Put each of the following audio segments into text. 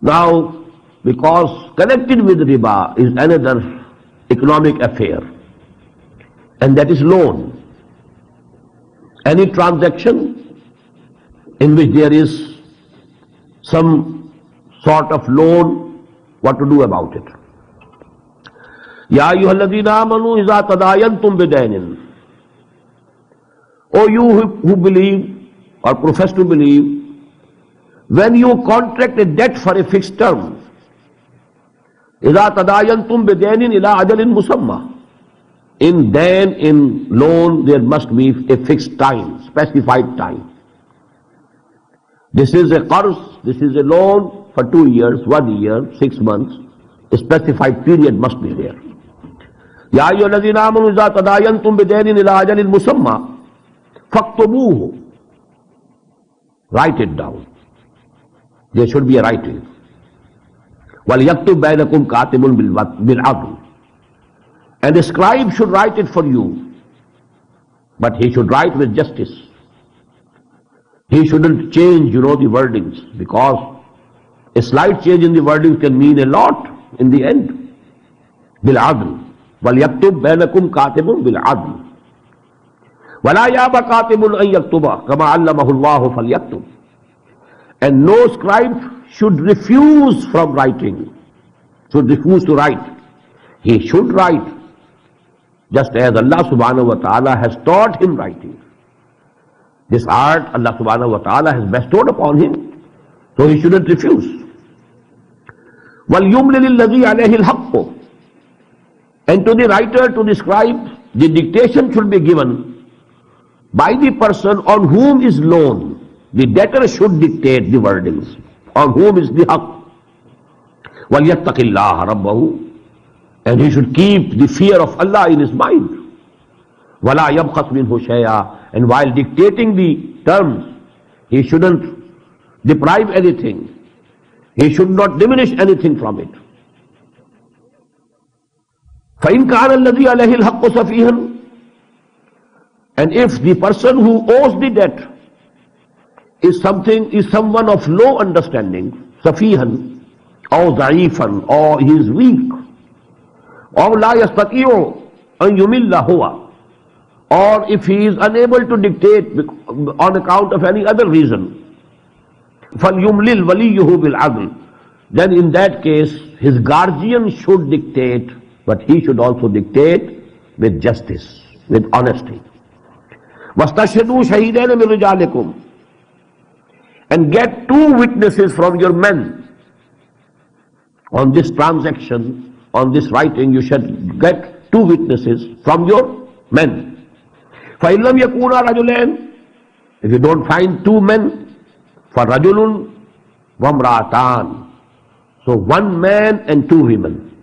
Now, because connected with riba is another economic affair, and that is loan. Any transaction in which there is some sort of loan, what to do about it? Ya ayyuhalladhina amanu iza tadayantum bidainin. O you who believe or profess to believe, when you contract a debt for a fixed term, إِذَا تَدَايَنْتُمْ بِدَيْنٍ إِلَىٰ أَجَلٍ مُسَمَّى. In loan, there must be a fixed time, specified time. This is a qarz, this is a loan for 2 years, 1 year, 6 months. A specified period must be there. يَا أَيُّهَا الَّذِينَ آمَنُوا إِذَا تَدَايَنْتُمْ بِدَيْنٍ إِلَىٰ أَجَلٍ مُسَمَّى فَاكْتُبُوهُ. Write it down. There should be a writing. وَلْيَكْتُبْ بَيْنَكُمْ كَاتِبٌ بِالْعَدْلِ. And the scribe should write it for you, but he should write with justice. He shouldn't change, the wordings, because a slight change in the wordings can mean a lot in the end. بِالْعَدْلِ وَلْيَكْتُبْ بَيْنَكُمْ كَاتِبٌ بِالْعَدْلِ وَلَا يَأْبَ كَاتِبٌ أَن يَكْتُبَ كَمَا عَلَّمَهُ اللَّهُ فَلْيَكْتُبْ. And no scribe should refuse from writing, should refuse to write. He should write, just as Allah subhanahu wa ta'ala has taught him writing. This art Allah subhanahu wa ta'ala has bestowed upon him, so he shouldn't refuse. وَلْيُمْلِلِ الَّذِي عَلَيْهِ الْحَقُّ. And to the writer, to the scribe, the dictation should be given by the person on whom is loan. The debtor should dictate the wordings. On whom is the haqq? وَلْيَتَّقِ اللَّهَ رَبَّهُ. And he should keep the fear of Allah in his mind. وَلَا يَبْخَسْ مِنْهُ شَيْئًا. And while dictating the terms, he shouldn't deprive anything. He should not diminish anything from it. فَإِنْ كَانَ الَّذِي عَلَيْهِ الْحَقُّ سَفِيهًا. And if the person who owes the debt is someone of low understanding, safihan, or da'ifan, or he is weak, or la yastati'u an yumilla huwa, or if he is unable to dictate on account of any other reason, falyumlil waliyuhu bil adl. Then in that case his guardian should dictate, but he should also dictate with justice, with honesty. Wastashhadu shahidain min rijalikum. And get 2 witnesses from your men. On this transaction, on this writing, you should get 2 witnesses from your men. فَإِنْ لَمْ يَكُونَا رَجُلَيْنِ. If you don't find 2 men, فَرَجُلٌ وَامْرَأَتَانِ. So 1 man and 2 women.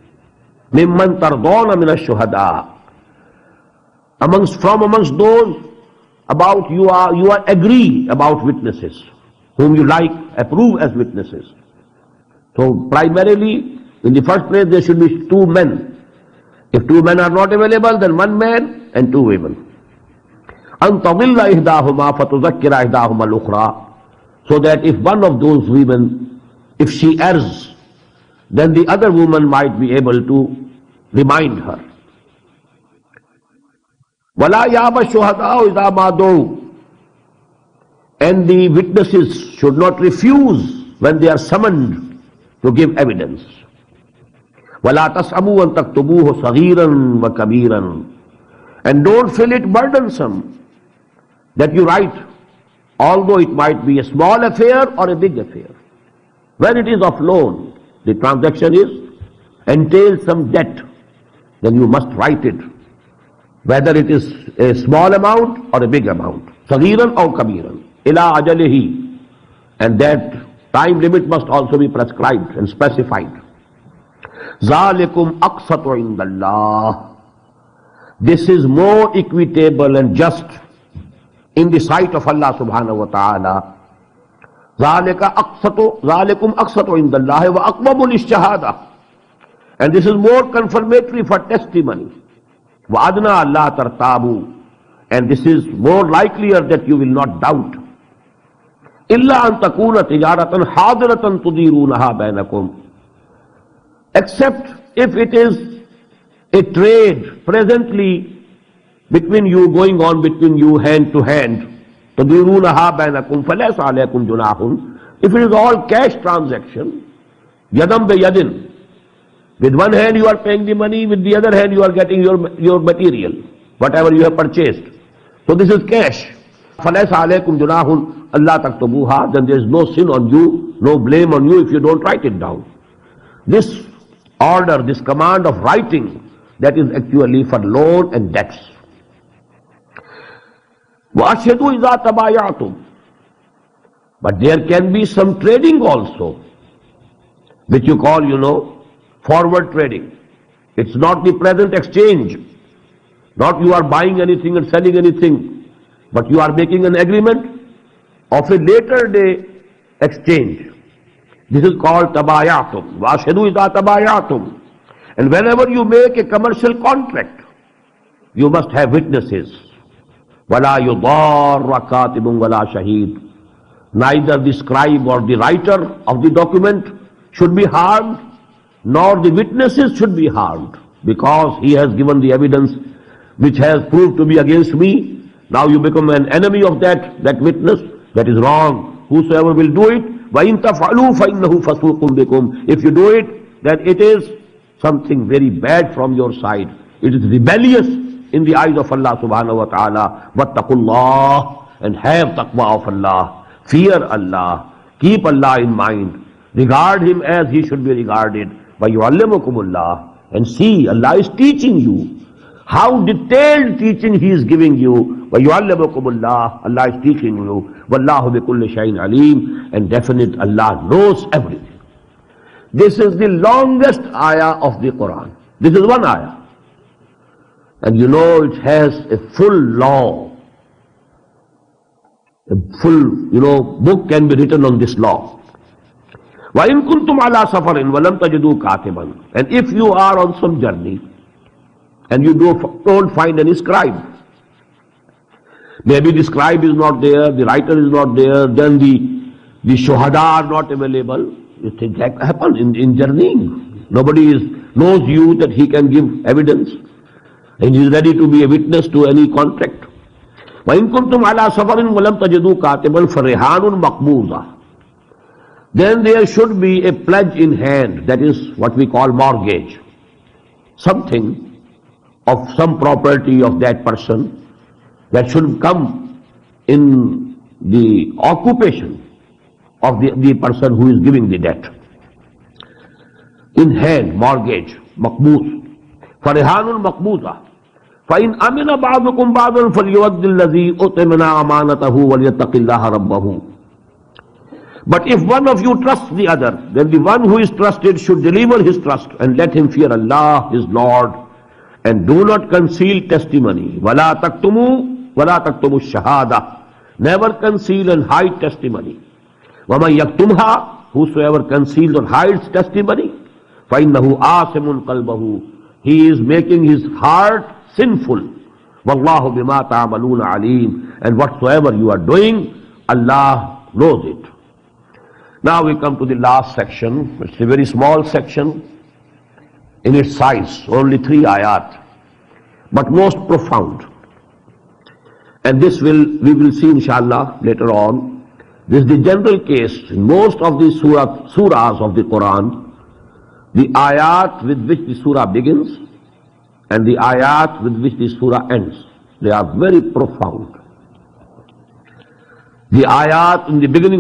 مِمَّنْ تَرْضَوْنَ مِنَ الشُّهَدَاءِ. Amongst those about you are agree about witnesses, whom you like, approve as witnesses. So primarily, in the first place, there should be 2 men. If 2 men are not available, then 1 man and 2 women. أَن تَضِلَّ إِحْدَاهُمَا فَتُذَكِّرَ إِحْدَاهُمَا الْأُخْرَى. So that if one of those women, if she errs, then the other woman might be able to remind her. وَلَا يَأْبَ الشُّهَدَاءُ إِذَا مَا دُعُوا. And the witnesses should not refuse when they are summoned to give evidence. وَلَا تَسْأَمُوا أَن تَكْتُبُوهُ صَغِيرًا وَكَبِيرًا. And don't feel it burdensome that you write, although it might be a small affair or a big affair. When it is of loan, the transaction entails some debt, then you must write it, whether it is a small amount or a big amount. صَغِيرًا أَوْ كَبِيرًا. إِلَىٰ أَجَلِهِ. And that time limit must also be prescribed and specified. ذَلِكُمْ أَقْسَطُ عِنْدَ اللَّهِ. This is more equitable and just in the sight of Allah subhanahu wa ta'ala. ذَلِكُمْ أَقْسَطُ عِنْدَ اللَّهِ وَأَقْوَمُ لِلشَّهَادَةِ. And this is more confirmatory for testimony. وَأَدْنَا أَلَّا تَرْتَابُوا. And this is more likelier that you will not doubt. illa an takuna tijaratan hadiratan tudirunaha bainakum, except if it is a trade presently between you, going on between you hand to hand. تُدِيرُونَهَا بَيْنَكُمْ فَلَيْسَ عَلَيْكُمْ جُنَاحٌ. If it is all cash transaction, yadam biyadin, with one hand you are paying the money, with the other hand you are getting your material, whatever you have purchased. So this is cash. فَلَيْسَ عَلَيْكُمْ جُنَاحٌ أَلَّا تَكْتُبُوهَا. Then there is no sin on you, no blame on you if you don't write it down. This order, this command of writing, that is actually for loan and debts. وَأَشْهَدُوا إِذَا تَبَايَعْتُمْ. But there can be some trading also, which you call, forward trading. It's not the present exchange. Not you are buying anything and selling anything, but you are making an agreement of a later day exchange. This is called tabayatum. وَأَشْهَدُوا إِذَا تَبَايَعْتُمْ. And whenever you make a commercial contract, you must have witnesses. وَلَا يُضَارَّ كَاتِبٌ وَلَا شَهِيدٌ. Neither the scribe or the writer of the document should be harmed, nor the witnesses should be harmed, because he has given the evidence which has proved to be against me. Now you become an enemy of that witness. That is wrong. Whosoever will do it, وَإِن تَفْعَلُوا فَإِنَّهُ فَسُوقٌ بِكُمْ. If you do it, then it is something very bad from your side. It is rebellious in the eyes of Allah subhanahu wa ta'ala. وَاتَّقُوا اللَّهِ. And have taqwa of Allah. Fear Allah. Keep Allah in mind. Regard Him as He should be regarded. وَيُعَلِّمُكُمُ اللَّهِ. And see, Allah is teaching you. How detailed teaching He is giving you. وَيُعَلِّمُكُمُ اللَّهِ. Allah is teaching you. وَاللَّهُ بِكُلِّ شَيْءٍ عَلِيمٌ. And definite Allah knows everything. This is the longest ayah of the Quran. This is one ayah. And it has a full law. A full, book can be written on this law. وَإِن كُنْتُمْ عَلَى سَفَرٍ وَلَمْ تَجِدُوا كَاتِبًا. And if you are on some journey and you don't find any scribe, maybe the scribe is not there, the writer is not there, then the shuhada are not available. You think that happens in journeying. Nobody knows you that he can give evidence, and he is ready to be a witness to any contract. وَإِن كُنْتُمْ عَلَى سَفَرٍ وَلَمْ تَجِدُوا كَاتِبًا فَرِهَانٌ مَقْبُوضَةٌ. Then there should be a pledge in hand, that is what we call mortgage. Something of some property of that person that should come in the occupation of the person who is giving the debt. In hand, mortgage, maqboos. فَرِهَانٌ مَقْبُوضَةٌ. فَإِنْ أَمِنَ بَعْضُكُمْ بَعْضًا فَلْيُؤَدِّ الَّذِي أُؤْتِمَنَ أَمَانَتَهُ وَلْيَتَّقِ اللَّهَ رَبَّهُ. But if one of you trusts the other, then the one who is trusted should deliver his trust and let him fear Allah, his Lord, and do not conceal testimony. وَلَا تَكْتُمُوا الشَّهَادَةِ. Never conceal and hide testimony. وَمَنْ يَكْتُمْهَا. Whosoever conceals or hides testimony, فَإِنَّهُ آثِمٌ قَلْبَهُ. He is making his heart sinful. وَاللَّهُ بِمَا تَعْمَلُونَ عَلِيمٌ. And whatsoever you are doing, Allah knows it. Now we come to the last section. It's a very small section in its size, only 3 ayat, but most profound. And this we will see inshallah later on. This is the general case in most of the surahs of the Quran. The ayat with which the surah begins and the ayat with which the surah ends, they are very profound. The ayat in the beginning